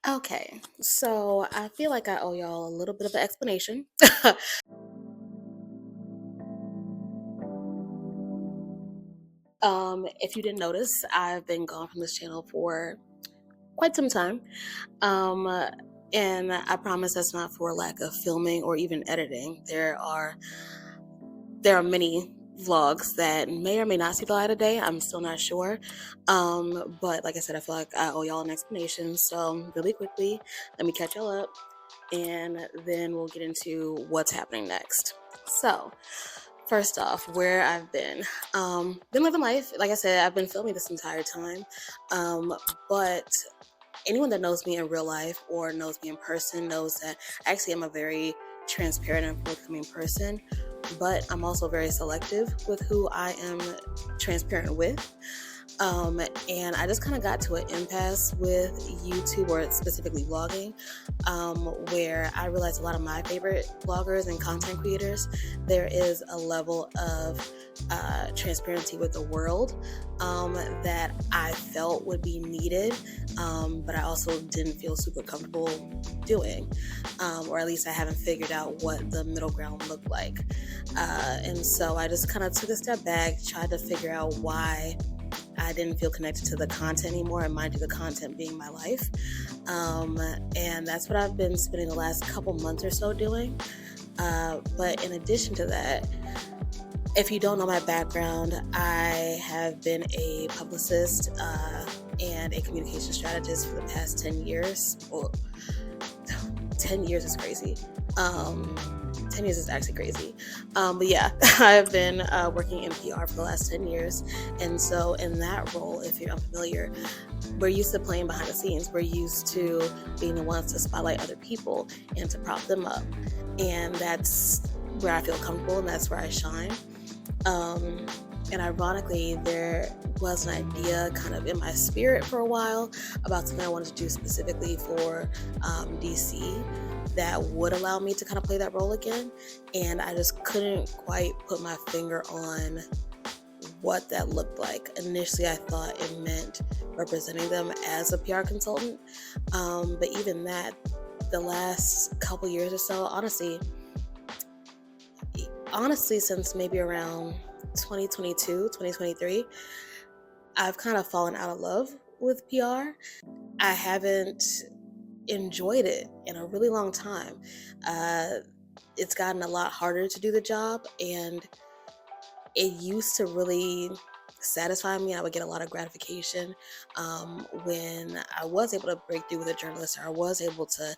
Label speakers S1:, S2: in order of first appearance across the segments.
S1: Okay, so I feel like I owe y'all a little bit of an explanation. If you didn't notice, I've been gone from this channel for quite some time. Um, and I promise that's not for lack of filming or even editing. There are many vlogs that may or may not see the light of day. I'm still not sure. But like I said, I feel like I owe y'all an explanation. So really quickly, let me catch y'all up, and then we'll get into what's happening next. So, first off, where I've been living life. Like I said, I've been filming this entire time, um, but anyone that knows me in real life or knows me in person knows that actually I'm a very transparent and forthcoming person, but I'm also very selective with who I am transparent with. And I just kind of got to an impasse with YouTube, or specifically vlogging, where I realized a lot of my favorite bloggers and content creators, there is a level of transparency with the world that I felt would be needed, but I also didn't feel super comfortable doing, or at least I haven't figured out what the middle ground looked like. And so I just kind of took a step back, tried to figure out why I didn't feel connected to the content anymore, and mind you, the content being my life. And that's what I've been spending the last couple months or so doing. But in addition to that, if you don't know my background, I have been a publicist and a communication strategist for the past 10 years. Well, 10 years is crazy. 10 years is actually crazy. But yeah, I've been working in PR for the last 10 years. And so in that role, if you're unfamiliar, we're used to playing behind the scenes. We're used to being the ones to spotlight other people and to prop them up. And that's where I feel comfortable, and that's where I shine. And ironically, there was an idea kind of in my spirit for a while about something I wanted to do specifically for DC that would allow me to kind of play that role again. And I just couldn't quite put my finger on what that looked like. Initially, I thought it meant representing them as a PR consultant. But even that, the last couple years or so, honestly, since maybe around 2022, 2023, I've kind of fallen out of love with PR. I haven't enjoyed it in a really long time. It's gotten a lot harder to do the job, and it used to really satisfy me. I would get a lot of gratification when I was able to break through with a journalist, or I was able to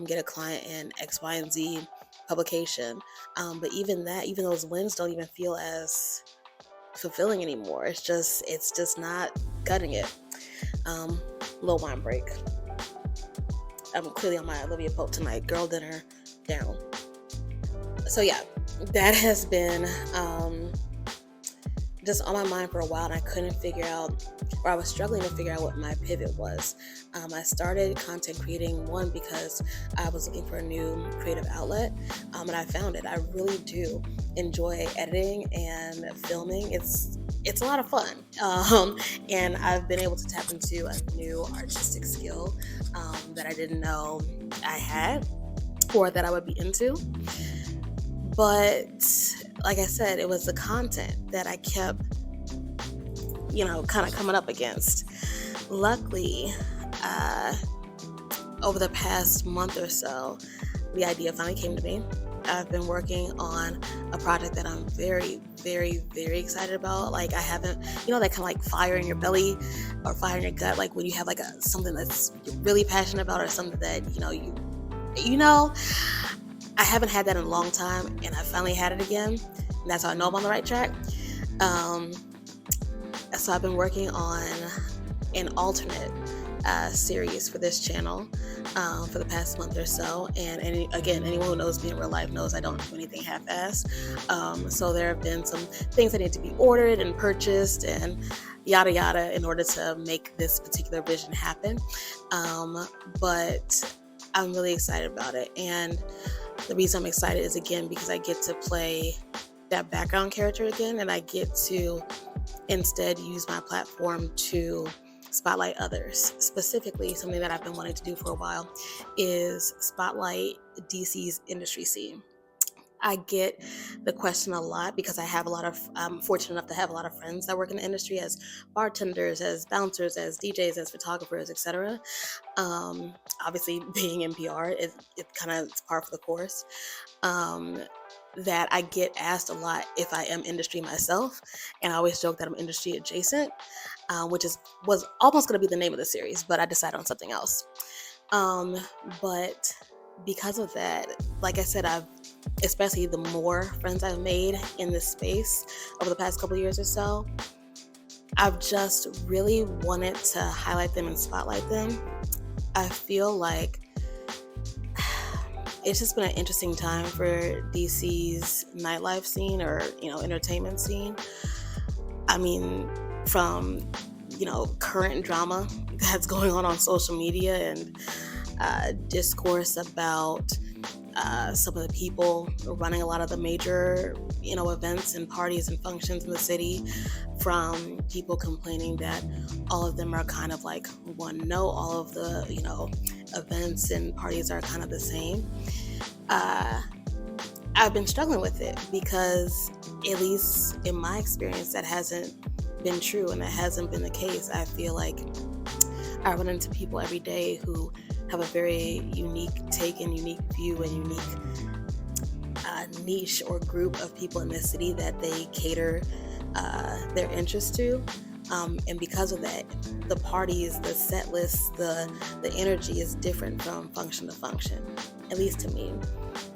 S1: get a client in X, Y, and Z publication. But even those wins don't even feel as fulfilling anymore. It's just not cutting it. Little wine break. I'm clearly on my Olivia Pope tonight, girl dinner down. So yeah, that has been just on my mind for a while, and I couldn't figure out, or I was struggling to figure out what my pivot was. I started content creating, one, because I was looking for a new creative outlet, and I found it. I really do enjoy editing and filming. It's a lot of fun, and I've been able to tap into a new artistic skill that I didn't know I had or that I would be into. But like I said, it was the content that I kept, kind of coming up against. Luckily, over the past month or so, the idea finally came to me. I've been working on a project that I'm very, very, very excited about. Like, I haven't, that kind of like fire in your belly or fire in your gut, like when you have like something that's you're really passionate about, or something that, I haven't had that in a long time, and I finally had it again. And that's how I know I'm on the right track. So I've been working on an alternate series for this channel for the past month or so. And anyone who knows me in real life knows I don't do anything half-assed. So there have been some things that need to be ordered and purchased and yada yada in order to make this particular vision happen. But I'm really excited about it. And the reason I'm excited is, again, because I get to play that background character again, and I get to instead use my platform to spotlight others. Specifically, something that I've been wanting to do for a while is spotlight DC's industry scene. I get the question a lot because I'm fortunate enough to have a lot of friends that work in the industry as bartenders, as bouncers, as DJs, as photographers, etc. Obviously, being in PR, it kind of is par for the course. Um, that I get asked a lot if I am industry myself, and I always joke that I'm industry adjacent, which was almost going to be the name of the series, but I decided on something else. Um, but because of that, like I said, especially the more friends I've made in this space over the past couple of years or so, I've just really wanted to highlight them and spotlight them. I feel like it's just been an interesting time for DC's nightlife scene, or entertainment scene. I mean, from current drama that's going on social media, and discourse about some of the people running a lot of the major events and parties and functions in the city, from people complaining that all of them are kind of like one note, all of the events and parties are kind of the same. I've been struggling with it because, at least in my experience, that hasn't been true, and that hasn't been the case. I feel like I run into people every day who have a very unique take and unique view and unique niche or group of people in this city that they cater their interest to. And because of that, the parties, the set lists, the energy is different from function to function, at least to me.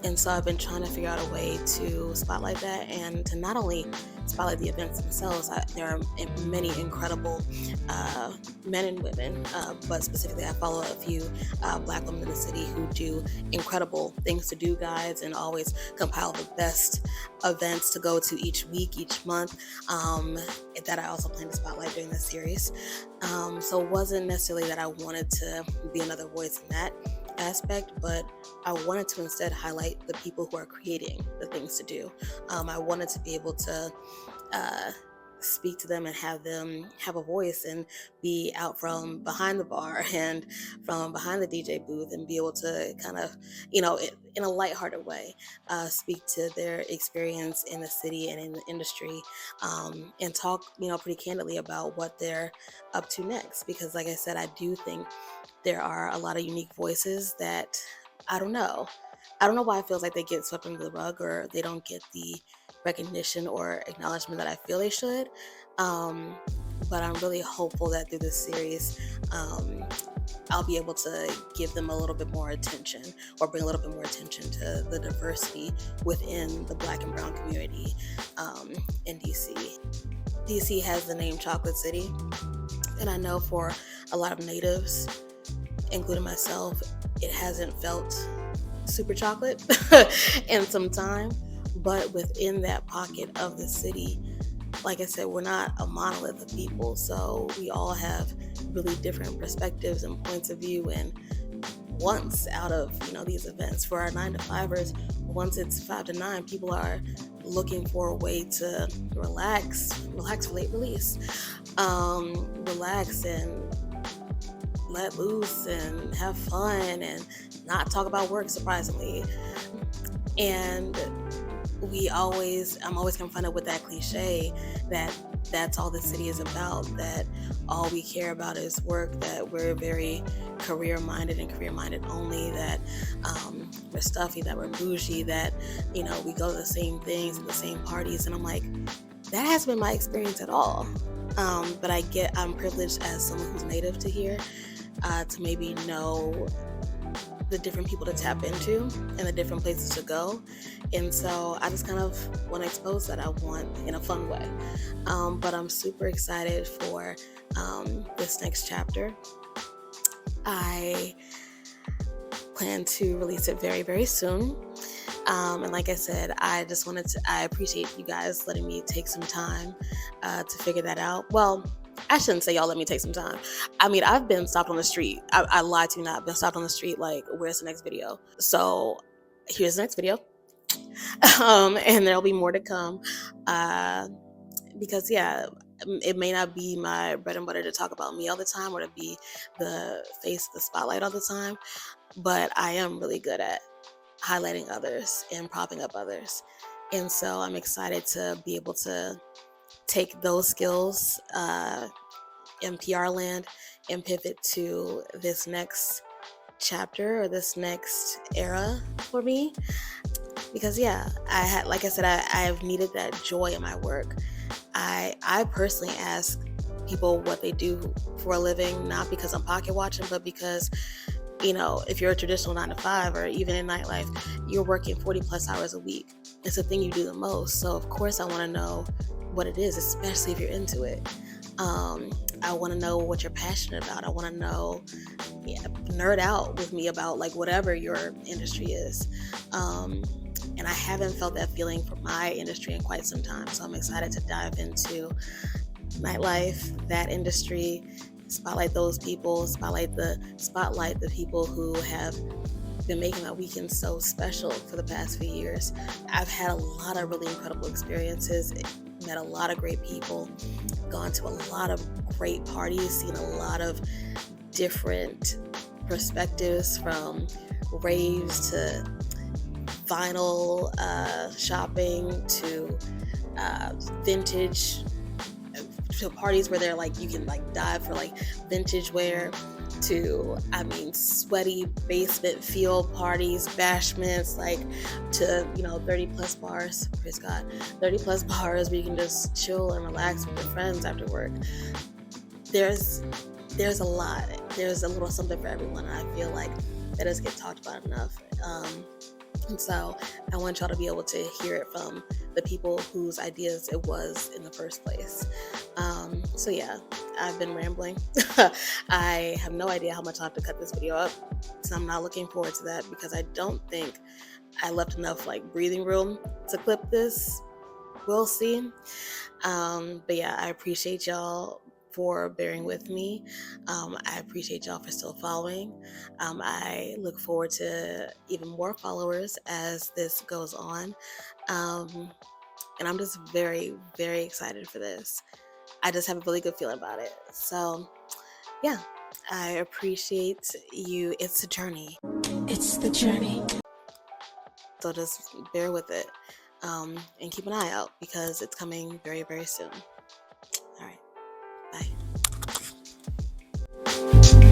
S1: And so I've been trying to figure out a way to spotlight that, and to not only spotlight the events themselves. There are many incredible men and women, but specifically I follow a few Black women in the city who do incredible things to do guides, and always compile the best events to go to each week, each month, that I also plan to spotlight during this series. So it wasn't necessarily that I wanted to be another voice in that aspect, but I wanted to instead highlight the people who are creating the things to do. I wanted to be able to speak to them and have them have a voice, and be out from behind the bar and from behind the DJ booth, and be able to kind of, in a lighthearted way, speak to their experience in the city and in the industry, and talk, pretty candidly about what they're up to next. Because, like I said, I do think there are a lot of unique voices that I don't know why it feels like they get swept under the rug, or they don't get the recognition or acknowledgement that I feel they should. But I'm really hopeful that through this series, I'll be able to give them a little bit more attention, or bring a little bit more attention to the diversity within the Black and brown community in DC. DC has the name Chocolate City, and I know for a lot of natives, including myself, it hasn't felt super chocolate in some time. But within that pocket of the city, like I said, we're not a monolith of people, so we all have really different perspectives and points of view. And once out of these events, for our 9-to-5ers, once it's 5 to 9, people are looking for a way to relax, relate, release, relax and let loose and have fun, and not talk about work, surprisingly. And I'm always confronted with that cliche that that's all the city is about, that all we care about is work, that we're very career-minded and career-minded only, that we're stuffy, that we're bougie, that we go to the same things and the same parties. And I'm like, that hasn't been my experience at all. But I'm privileged as someone who's native to here, to maybe know the different people to tap into and the different places to go. And so I just kind of want to expose that. I want in a fun way. But I'm super excited for this next chapter. I plan to release it very, very soon. And like I said, I appreciate you guys letting me take some time to figure that out. Well, I shouldn't say y'all let me take some time. I mean, I've been stopped on the street. I lied to you not. I've been stopped on the street like, where's the next video? So here's the next video. And there'll be more to come. Because, yeah, it may not be my bread and butter to talk about me all the time or to be the face of the spotlight all the time, but I am really good at highlighting others and propping up others. And so I'm excited to be able to take those skills in PR land and pivot to this next chapter or this next era for me. Because yeah, like I said, I've needed that joy in my work. I personally ask people what they do for a living, not because I'm pocket watching, but because, you know, if you're a traditional 9 to 5 or even in nightlife, you're working 40 plus hours a week. It's the thing you do the most. So of course I want to know what it is, especially if you're into it. I want to know what you're passionate about. I want to know, nerd out with me about like whatever your industry is. And I haven't felt that feeling for my industry in quite some time. So I'm excited to dive into nightlife, that industry, spotlight those people, spotlight the people who have been making my weekend so special for the past few years. I've had a lot of really incredible experiences, met a lot of great people, gone to a lot of great parties, seen a lot of different perspectives, from raves to vinyl shopping to vintage, to parties where they're like, you can like dive for like vintage wear, to, I mean, sweaty basement field parties, bashments, like to, 30 plus bars, praise God, 30 plus bars where you can just chill and relax with your friends after work. There's a lot. There's a little something for everyone, and I feel like that doesn't get talked about enough. And so I want y'all to be able to hear it from the people whose ideas it was in the first place. So yeah, I've been rambling. I have no idea how much I'll have to cut this video up, so I'm not looking forward to that because I don't think I left enough like breathing room to clip this. We'll see. But yeah, I appreciate y'all for bearing with me. I appreciate y'all for still following. I look forward to even more followers as this goes on. And I'm just very, very excited for this. I just have a really good feeling about it. So yeah, I appreciate you. It's a journey.
S2: It's the journey.
S1: So just bear with it, and keep an eye out because it's coming very, very soon. All right, bye.